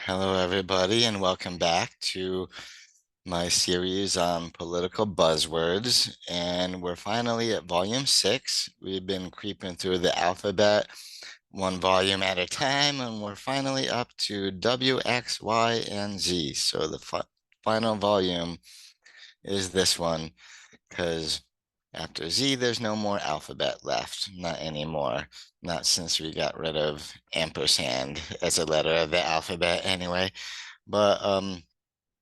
Hello, everybody, and welcome back to my series on political buzzwords. And we're finally at volume 6. We've been creeping through the alphabet one volume at a time, and we're finally up to W, X, Y, and Z. So the final volume is this one, because after Z, there's no more alphabet left. Not anymore. Not since we got rid of ampersand as a letter of the alphabet anyway. But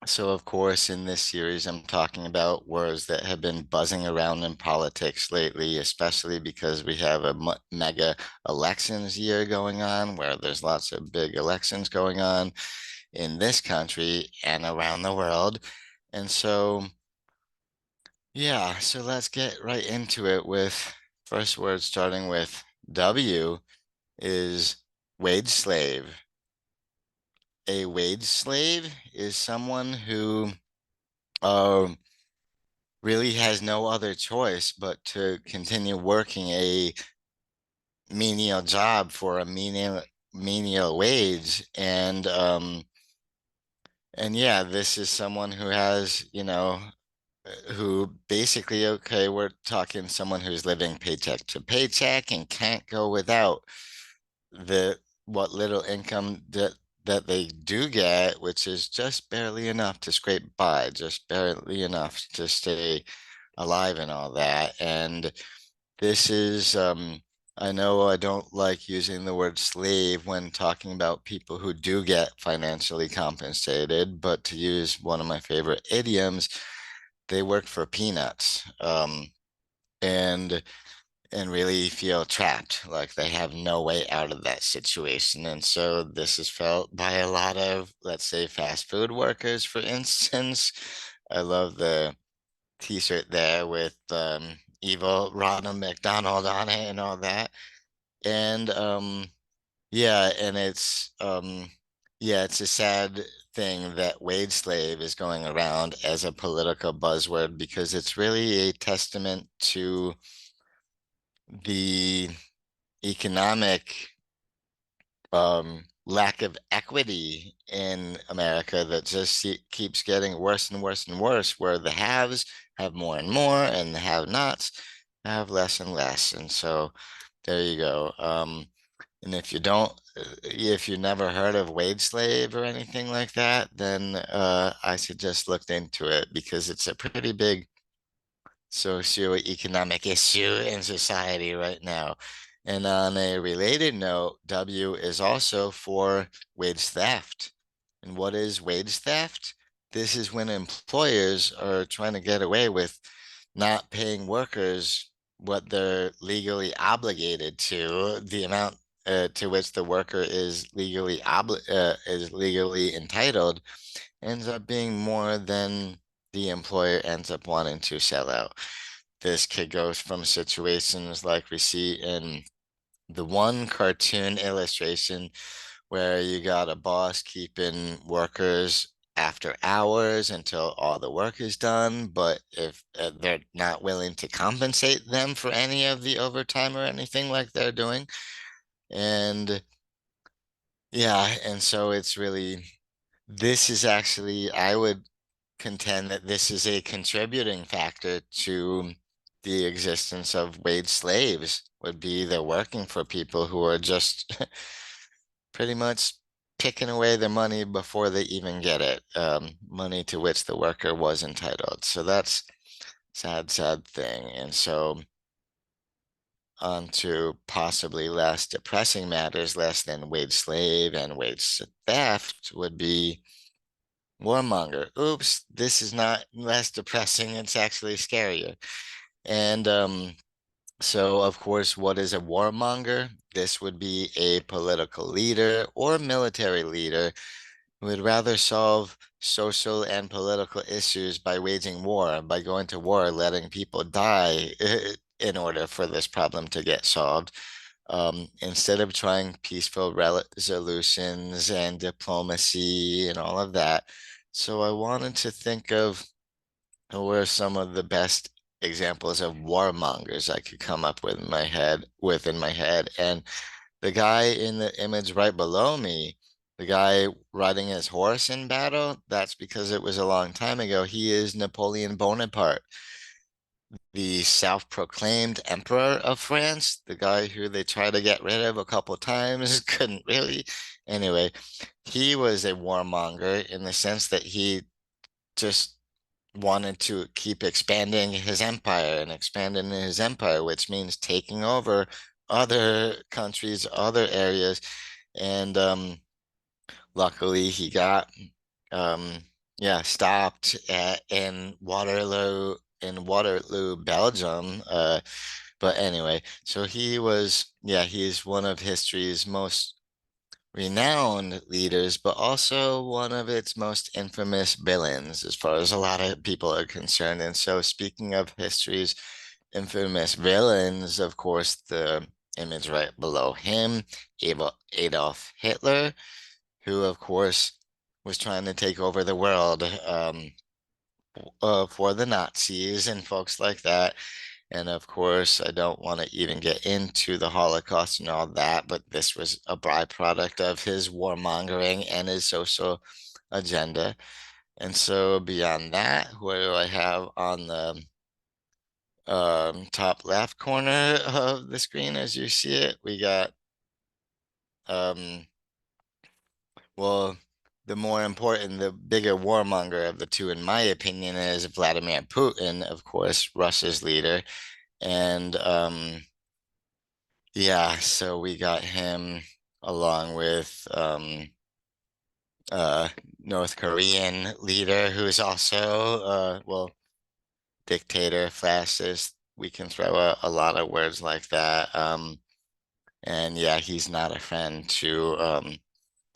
so of course in this series I'm talking about words that have been buzzing around in politics lately, especially because we have a mega elections year going on where there's lots of big elections going on in this country and around the world. And so yeah, so let's get right into it with first word starting with W is wage slave. A wage slave is someone who um, really has no other choice but to continue working a menial job for a menial wage. And yeah, this is someone who has, who basically, okay, we're talking someone who's living paycheck to paycheck and can't go without the what little income that they do get, which is just barely enough to scrape by, just barely enough to stay alive and all that. And this is, I know I don't like using the word slave when talking about people who do get financially compensated, but to use one of my favorite idioms, they work for peanuts. And and really feel trapped, like they have no way out of that situation. And so this is felt by a lot of, let's say, fast food workers, for instance. I love the t-shirt there with evil Ronald McDonald on it and all that. And yeah, and it's a sad thing that wage slave is going around as a political buzzword because it's really a testament to the economic lack of equity in America that just keeps getting worse and worse and worse, where the haves have more and more and the have-nots have less and less. And so there you go. And if you never heard of wage slave or anything like that, then I suggest look into it because it's a pretty big socioeconomic issue in society right now. And on a related note, W is also for wage theft. And what is wage theft? This is when employers are trying to get away with not paying workers what they're legally obligated to, the amount to which the worker is legally entitled, ends up being more than the employer ends up wanting to sell out. This could go from situations like we see in the one cartoon illustration where you got a boss keeping workers after hours until all the work is done, but if they're not willing to compensate them for any of the overtime or anything like they're doing. And yeah, and so it's really, this is actually, I would contend that this is a contributing factor to the existence of wage slaves, would be they're working for people who are just pretty much picking away their money before they even get it, money to which the worker was entitled. So that's sad, sad thing. And so on to possibly less depressing matters, less than wage slave and wage theft would be warmonger. Oops, this is not less depressing, it's actually scarier. And so of course, what is a warmonger? This would be a political leader or military leader who would rather solve social and political issues by waging war, by going to war, letting people die in order for this problem to get solved, instead of trying peaceful resolutions and diplomacy and all of that. So I wanted to think of who are some of the best examples of warmongers I could come up with in my head. And the guy in the image right below me The guy riding his horse in battle, that's because it was a long time ago. He is Napoleon Bonaparte, the self-proclaimed emperor of France, the guy who they tried to get rid of a couple times, couldn't really. Anyway, he was a warmonger in the sense that he just wanted to keep expanding his empire and expanding his empire, which means taking over other countries, other areas. And luckily he got um yeah, stopped in Waterloo, Belgium. But anyway, so he was, yeah, he's one of history's most renowned leaders, but also one of its most infamous villains, as far as a lot of people are concerned. And so, speaking of history's infamous villains, of course, the image right below him, Adolf Hitler, who, of course, was trying to take over the world for the Nazis and folks like that. And of course, I don't want to even get into the Holocaust and all that, but this was a byproduct of his warmongering and his social agenda. And so beyond that, what do I have on the top left corner of the screen as you see it? We got, um, well, the more important, the bigger warmonger of the two, in my opinion, is Vladimir Putin, of course, Russia's leader. And yeah, so we got him along with uh North Korean leader who's also well, dictator, fascist. We can throw a lot of words like that. And yeah, he's not a friend to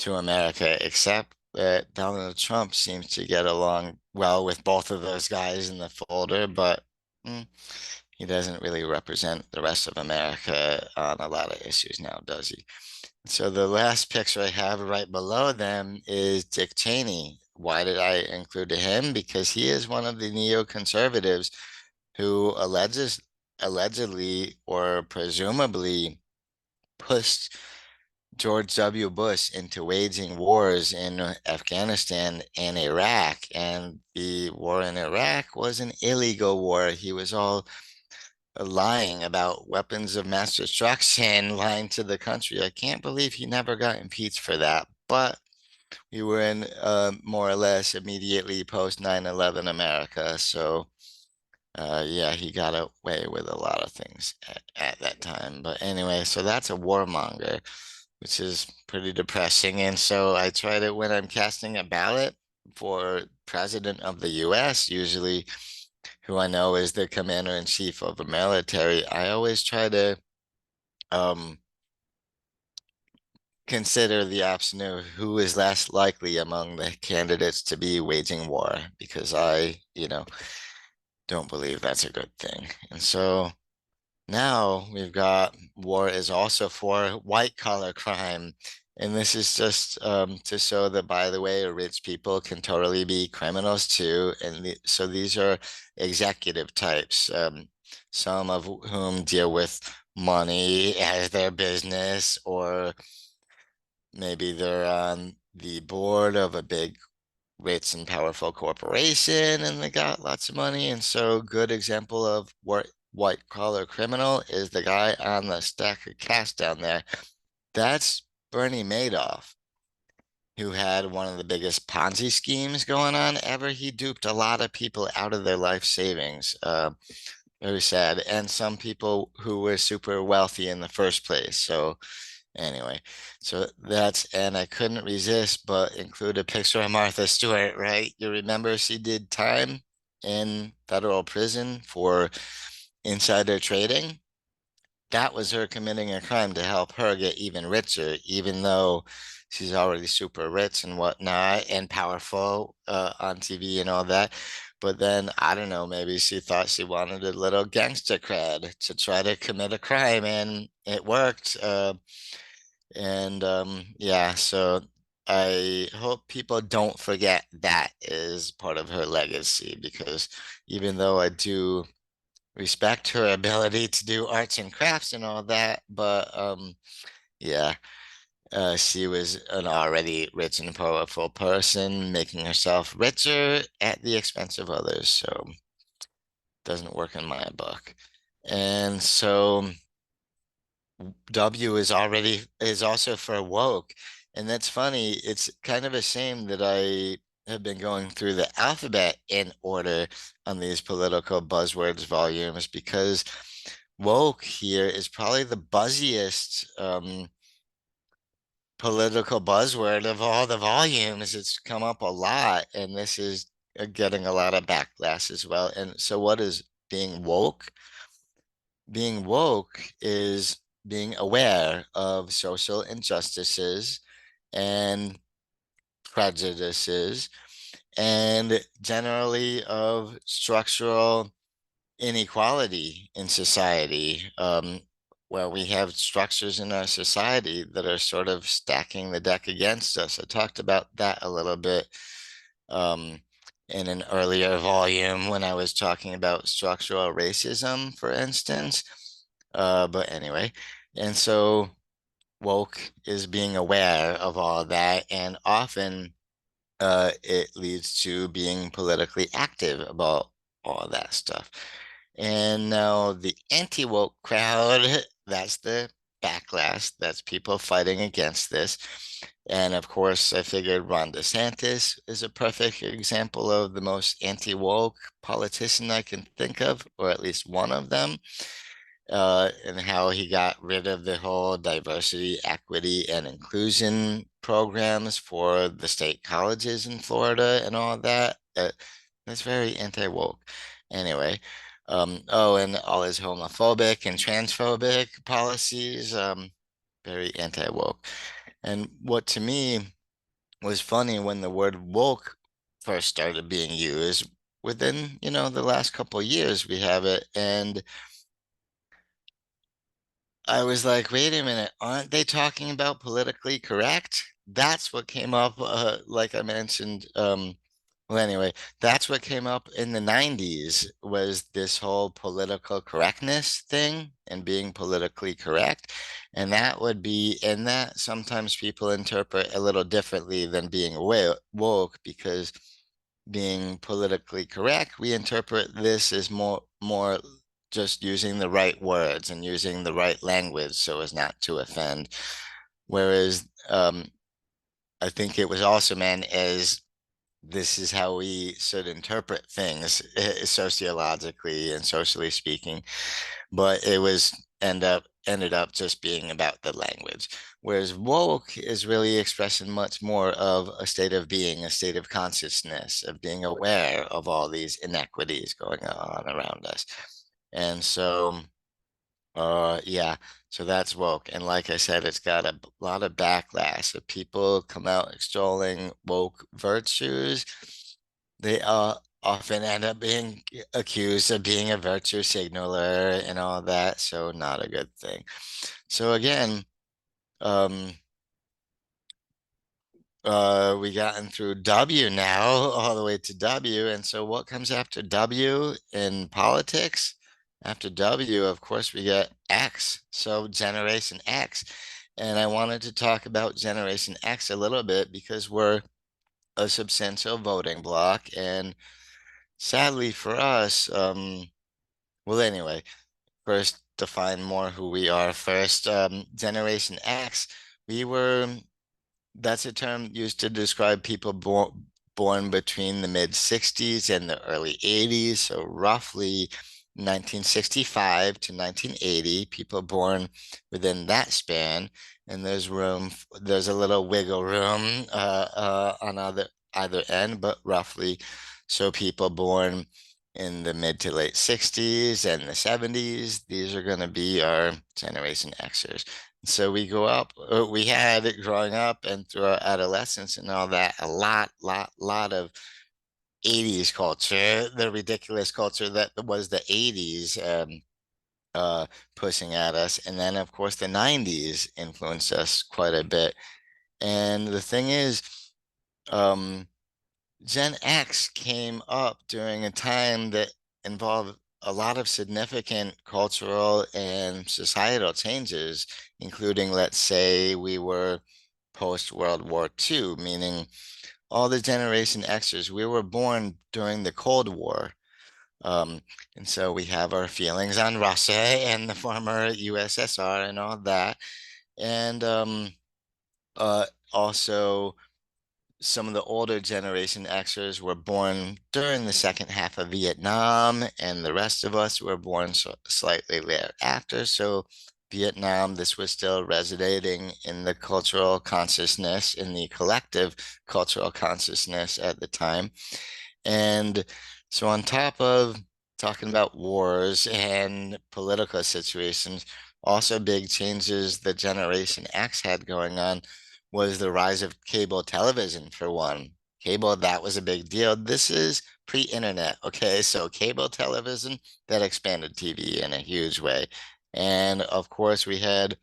America, except that Donald Trump seems to get along well with both of those guys in the folder, but he doesn't really represent the rest of America on a lot of issues now, does he? So the last picture I have right below them is Dick Cheney. Why did I include him? Because he is one of the neoconservatives who allegedly or presumably pushed George W. Bush into waging wars in Afghanistan and Iraq. And the war in Iraq was an illegal war. He was all lying about weapons of mass destruction, lying to the country. I can't believe he never got impeached for that. But we were in more or less immediately post 9/11 America. So yeah, he got away with a lot of things at that time. But anyway, so that's a warmonger, which is pretty depressing. And so I try to, when I'm casting a ballot for president of the US, usually who I know is the commander in chief of the military, I always try to um, consider the option of who is less likely among the candidates to be waging war, because I don't believe that's a good thing. And so now we've got war is also for white collar crime. And this is just to show that, by the way, rich people can totally be criminals too. And so these are executive types, some of whom deal with money as their business, or maybe they're on the board of a big, rich and powerful corporation and they got lots of money. And so, good example of what white collar criminal is the guy on the stack of cash down there. That's Bernie Madoff, who had one of the biggest Ponzi schemes going on ever. He duped a lot of people out of their life savings. Very sad. And some people who were super wealthy in the first place. So anyway, so and I couldn't resist but include a picture of Martha Stewart, right? You remember she did time in federal prison for insider trading? That was her committing a crime to help her get even richer, even though she's already super rich and whatnot and powerful on TV and all that. But then I don't know, maybe she thought she wanted a little gangster cred to try to commit a crime, and it worked. And yeah, so I hope people don't forget that is part of her legacy, because even though I do respect her ability to do arts and crafts and all that, but yeah, She was an already rich and powerful person, making herself richer at the expense of others. So doesn't work in my book. And so W is also for woke. And that's funny. It's kind of a shame that I have been going through the alphabet in order on these political buzzwords volumes because woke here is probably the buzziest political buzzword of all the volumes. It's come up a lot, and this is getting a lot of backlash as well. And so, what is being woke? Being woke is being aware of social injustices and prejudices, and generally of structural inequality in society, where we have structures in our society that are sort of stacking the deck against us. I talked about that a little bit um, in an earlier volume when I was talking about structural racism, for instance. But anyway, and so woke is being aware of all that, and often it leads to being politically active about all that stuff. And now the anti-woke crowd, that's the backlash. That's people fighting against this. And of course, I figured Ron DeSantis is a perfect example of the most anti-woke politician I can think of, or at least one of them, and how he got rid of the whole diversity, equity, and inclusion programs for the state colleges in Florida and all that. That's very anti-woke. Anyway, oh, and all his homophobic and transphobic policies, very anti-woke. And what to me was funny when the word woke first started being used, within, the last couple of years we have it, and I was like, wait a minute, aren't they talking about politically correct? That's what came up, like I mentioned. Well, anyway, that's what came up in the 90s was this whole political correctness thing and being politically correct. And that sometimes people interpret a little differently than being woke, because being politically correct, we interpret this as more just using the right words and using the right language so as not to offend. Whereas I think it was also meant as this is how we should interpret things sociologically and socially speaking, but it was ended up just being about the language. Whereas woke is really expressing much more of a state of being, a state of consciousness, of being aware of all these inequities going on around us. And so yeah, so that's woke. And like I said, it's got a lot of backlash. If people come out extolling woke virtues, they often end up being accused of being a virtue signaler and all that. So not a good thing. So again, um, we gotten through W now, all the way to W. And so what comes after W in politics? After W, of course, we get X. So Generation X. And I wanted to talk about Generation X a little bit because we're a substantial voting bloc. And sadly for us, well, anyway, first define more who we are first. Generation X, we were that's a term used to describe people born between the mid 60s and the early 80s. So roughly 1965 to 1980, people born within that span. And there's a little wiggle room on either end, but roughly. So people born in the mid to late 60s and the 70s, these are going to be our Generation Xers. So we had it growing up and through our adolescence and all that, a lot of 80s culture, the ridiculous culture that was the 80s uh, pushing at us. And then, of course, the 90s influenced us quite a bit. And the thing is, um, Gen X came up during a time that involved a lot of significant cultural and societal changes, including, let's say, we were post-World War II, meaning all the Generation Xers, we were born during the Cold War. Um, and so we have our feelings on Russia and the former USSR and all that. And uh, also, some of the older Generation Xers were born during the second half of Vietnam, and the rest of us were born slightly thereafter. So, Vietnam, this was still resonating in the cultural consciousness, in the collective cultural consciousness at the time. And so, on top of talking about wars and political situations, also big changes that Generation X had going on was the rise of cable television, for one. Cable, that was a big deal. This is pre-internet, okay? So, cable television that expanded TV in a huge way. And of course, we had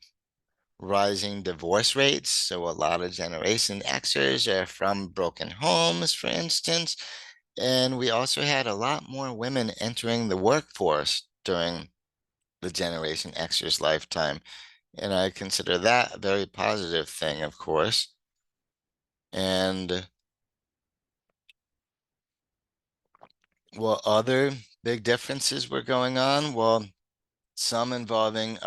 rising divorce rates. So, a lot of Generation Xers are from broken homes, for instance. And we also had a lot more women entering the workforce during the Generation Xers lifetime. And I consider that a very positive thing, of course. And what other big differences were going on? Well, some involving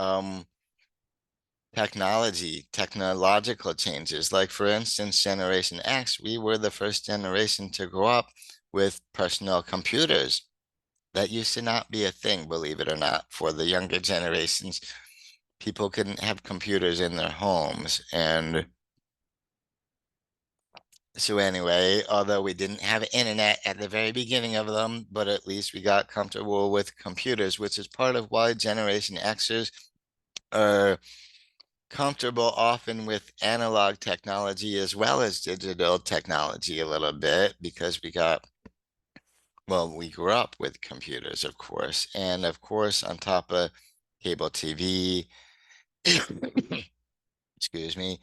technology, technological changes. Like, for instance, Generation X, we were the first generation to grow up with personal computers. That used to not be a thing, believe it or not, for the younger generations. People couldn't have computers in their homes. And so anyway, although we didn't have internet at the very beginning of them, but at least we got comfortable with computers, which is part of why Generation Xers are comfortable often with analog technology as well as digital technology a little bit because we grew up with computers, of course. And of course, on top of cable TV, excuse me,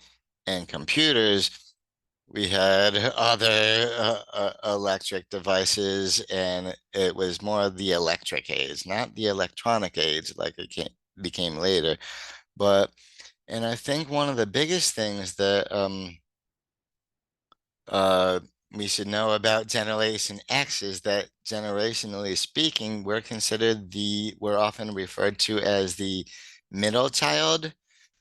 and computers, we had other electric devices, and it was more of the electric age, not the electronic age like it became later. But, and I think one of the biggest things that uh, we should know about Generation X is that generationally speaking, we're often referred to as the middle child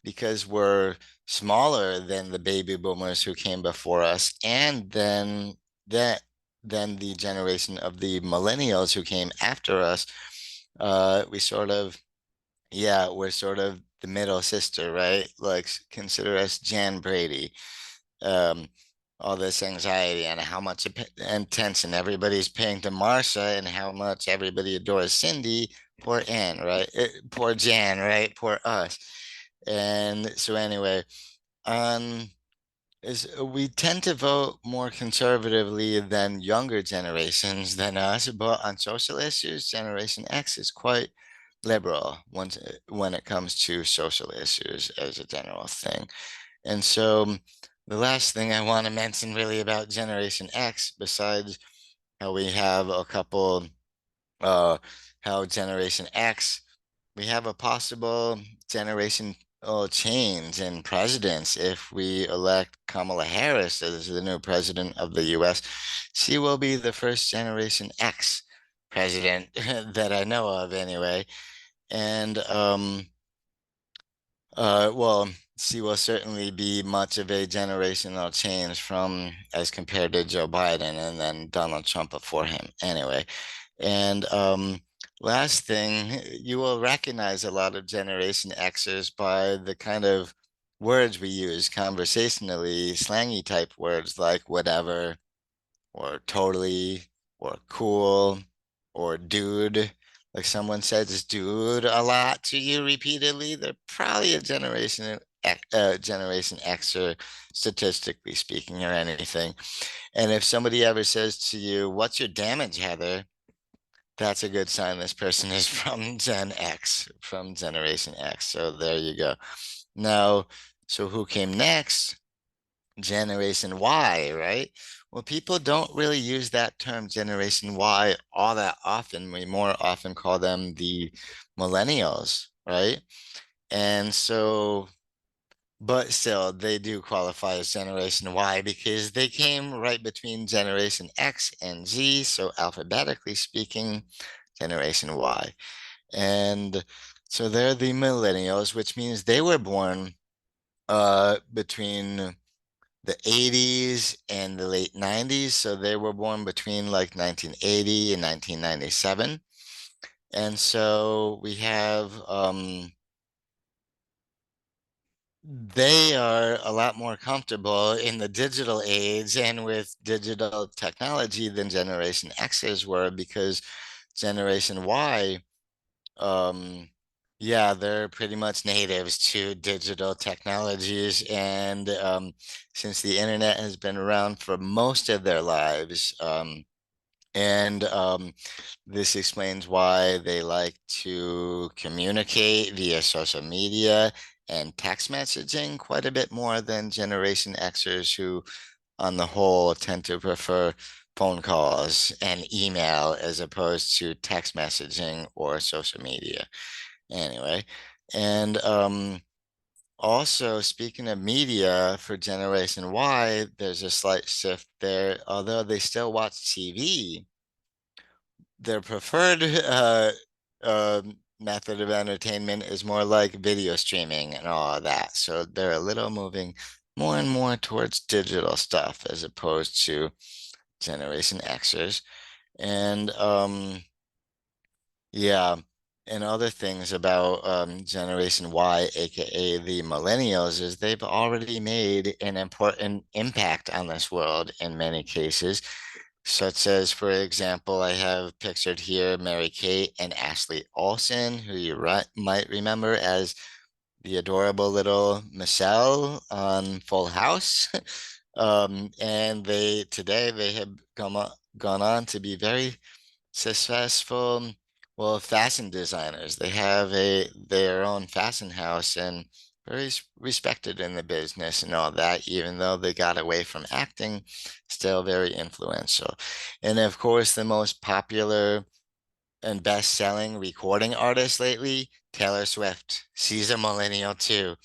because we're smaller than the baby boomers who came before us, and then that than the generation of the millennials who came after us. We sort of, yeah, we're sort of the middle sister, right? Like consider us Jan Brady, um, all this anxiety and how much attention everybody's paying to Marsha and how much everybody adores Cindy. Poor Ann, right? Poor Jan, right? Poor us. And so anyway, um, is we tend to vote more conservatively than younger generations than us, but on social issues, Generation X is quite liberal when it comes to social issues as a general thing. And so the last thing I want to mention really about Generation X, besides how we have a couple, uh, how Generation X, we have a possible generation change in presidents if we elect Kamala Harris as the new president of the US. She will be the first Generation X president that I know of anyway. And well, she will certainly be much of a generational change from as compared to Joe Biden and then Donald Trump before him. Anyway, and last thing, you will recognize a lot of Generation Xers by the kind of words we use conversationally, slangy type words like whatever, or totally, or cool, or dude. Like someone says dude a lot to you repeatedly, they're probably a Generation Xer, statistically speaking, or anything. And if somebody ever says to you, "What's your damage, Heather?" That's a good sign this person is from Gen X, from Generation X. So there you go. Now, so who came next? Generation Y, right? Well, people don't really use that term Generation Y all that often. We more often call them the millennials, right? And so But still, they do qualify as Generation Y because they came right between Generation X and Z. So alphabetically speaking, Generation Y. And so they're the millennials, which means they were born between the 80s and the late 90s. So they were born between like 1980 and 1997. And so we have they are a lot more comfortable in the digital age and with digital technology than Generation Xers were because Generation Y, um, yeah, they're pretty much natives to digital technologies. And since the internet has been around for most of their lives, and this explains why they like to communicate via social media and text messaging quite a bit more than Generation Xers, who, on the whole, tend to prefer phone calls and email as opposed to text messaging or social media. Anyway, and also, speaking of media for Generation Y, there's a slight shift there. Although they still watch TV, their preferred method of entertainment is more like video streaming and all of that. So they're a little moving more and more towards digital stuff as opposed to Generation Xers. And yeah, and other things about Generation Y, aka the millennials, is they've already made an important impact on this world in many cases, such as, for example, I have pictured here Mary-Kate and Ashley Olsen, who you might remember as the adorable little Michelle on Full House. And they have gone on to be very successful, well, fashion designers. They have their own fashion house and very respected in the business and all that, even though they got away from acting, still very influential. And of course, the most popular and best-selling recording artist lately, Taylor Swift. She's a millennial too.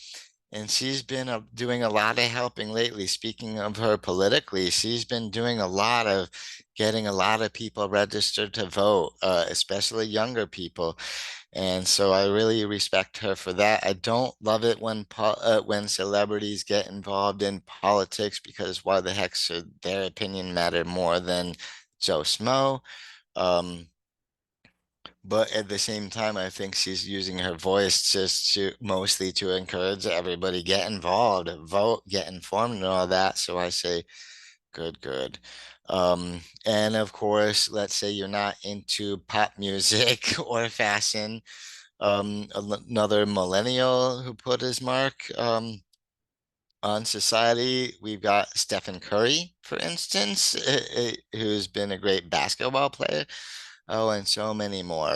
And she's been doing a lot of helping lately. Speaking of her politically, she's been doing a lot of getting a lot of people registered to vote, especially younger people. And so I really respect her for that. I don't love it when celebrities get involved in politics because why the heck should their opinion matter more than Joe Smo? Um, but at the same time, I think she's using her voice just to mostly to encourage everybody get involved, vote, get informed, and all that. So I say, good, good. And of course, let's say you're not into pop music or fashion. Another millennial who put his mark on society, we've got Stephen Curry, for instance, who's been a great basketball player. Oh, and so many more.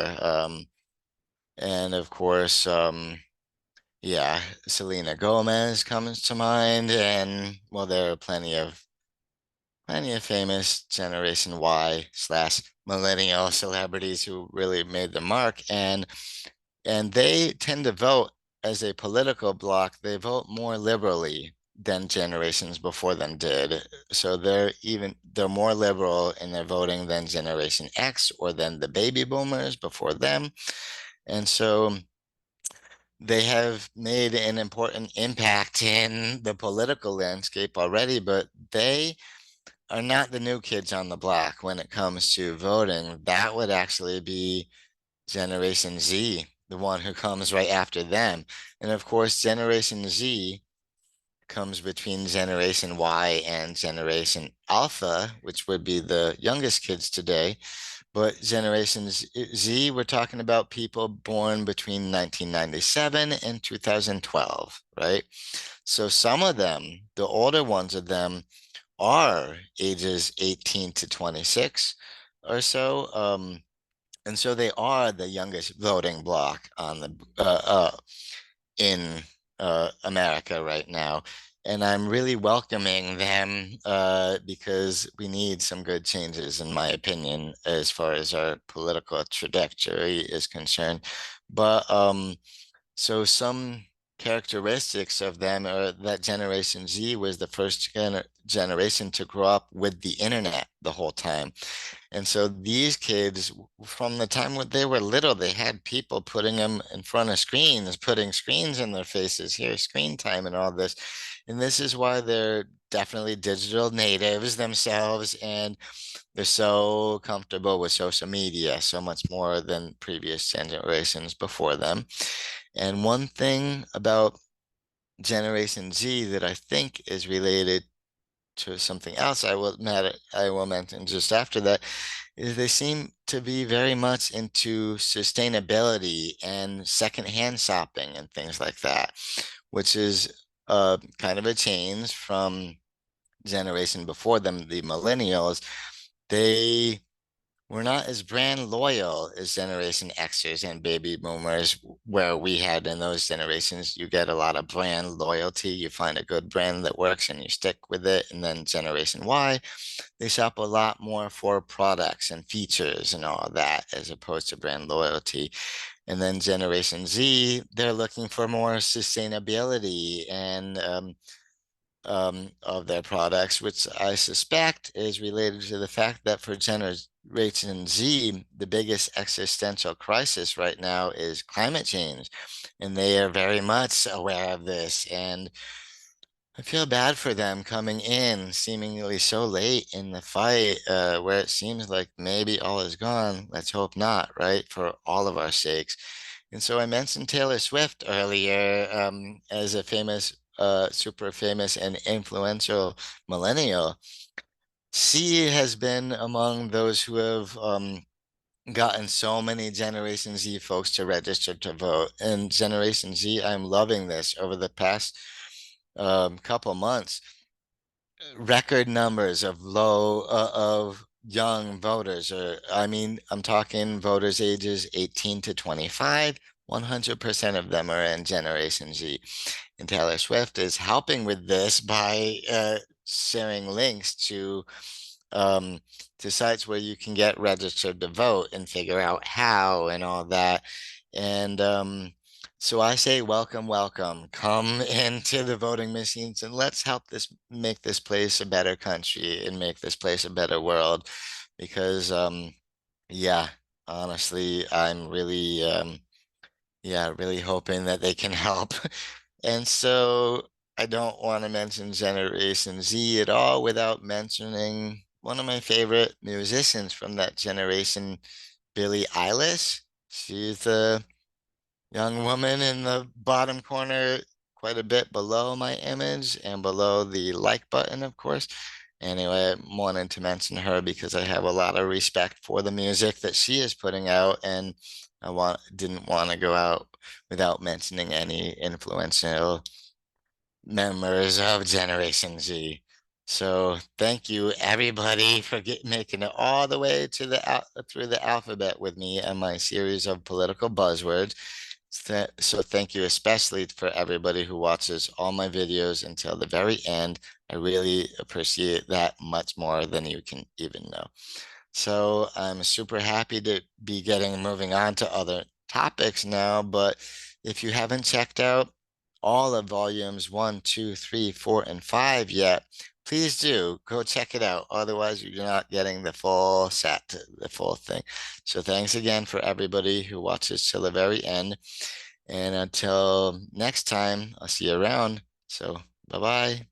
And of course, yeah, Selena Gomez comes to mind, and well, there are plenty of famous Generation Y slash millennial celebrities who really made the mark, and they tend to vote as a political bloc. They vote more liberally than generations before them did. So they're more liberal in their voting than Generation X or than the baby boomers before them. And so they have made an important impact in the political landscape already, but they are not the new kids on the block when it comes to voting. That would actually be Generation Z, the one who comes right after them. And of course, Generation Z comes between Generation Y and Generation Alpha, which would be the youngest kids today. But Generation Z, we're talking about people born between 1997 and 2012, right? So some of them, the older ones of them, are ages 18 to 26 or so. And so they are the youngest voting bloc on the in America right now. And I'm really welcoming them because we need some good changes, in my opinion, as far as our political trajectory is concerned. But so some characteristics of them, or that Generation Z was the first generation to grow up with the internet the whole time. And so these kids, from the time when they were little, they had people putting them in front of screens, putting screens in their faces, here, screen time and all this. And this is why they're definitely digital natives themselves, and they're so comfortable with social media, so much more than previous generations before them. And one thing about Generation Z that I think is related to something else I will mention just after that is they seem to be very much into sustainability and secondhand shopping and things like that, which is kind of a change from generation before them, the millennials. They were not as brand loyal as Generation Xers and baby boomers, where we had in those generations, you get a lot of brand loyalty. You find a good brand that works and you stick with it. And then Generation Y, they shop a lot more for products and features and all that, as opposed to brand loyalty. And then Generation Z, they're looking for more sustainability and of their products, which I suspect is related to the fact that for Generation Z, the biggest existential crisis right now is climate change. And they are very much aware of this. And I feel bad for them coming in seemingly so late in the fight, where it seems like maybe all is gone. Let's hope not, right? For all of our sakes. And so I mentioned Taylor Swift earlier, as a famous, super famous and influential millennial. She has been among those who have gotten so many Generation Z folks to register to vote. And Generation Z, I'm loving this over the past couple months. Record numbers of of young voters, or I mean, I'm talking voters ages 18 to 25. 100% of them are in Generation Z. And Taylor Swift is helping with this by sharing links um, to sites where you can get registered to vote and figure out how and all that. And so I say, welcome, welcome. Come into the voting machines and let's help this make this place a better country and make this place a better world. Because yeah, honestly, I'm really yeah, really hoping that they can help. And so I don't want to mention Generation Z at all without mentioning one of my favorite musicians from that generation, Billie Eilish. She's a young woman in the bottom corner, quite a bit below my image and below the like button, of course. Anyway, I wanted to mention her because I have a lot of respect for the music that she is putting out, and didn't want to go out without mentioning any influential members of Generation Z. So thank you everybody for making it all the way to through the alphabet with me and my series of political buzzwords. So thank you especially for everybody who watches all my videos until the very end. I really appreciate that much more than you can even know. So I'm super happy to be moving on to other topics now. But if you haven't checked out all of volumes 1, 2, 3, 4, and 5 yet, please do go check it out. Otherwise, you're not getting the full set, the full thing. So thanks again for everybody who watches till the very end. And until next time, I'll see you around. So bye-bye.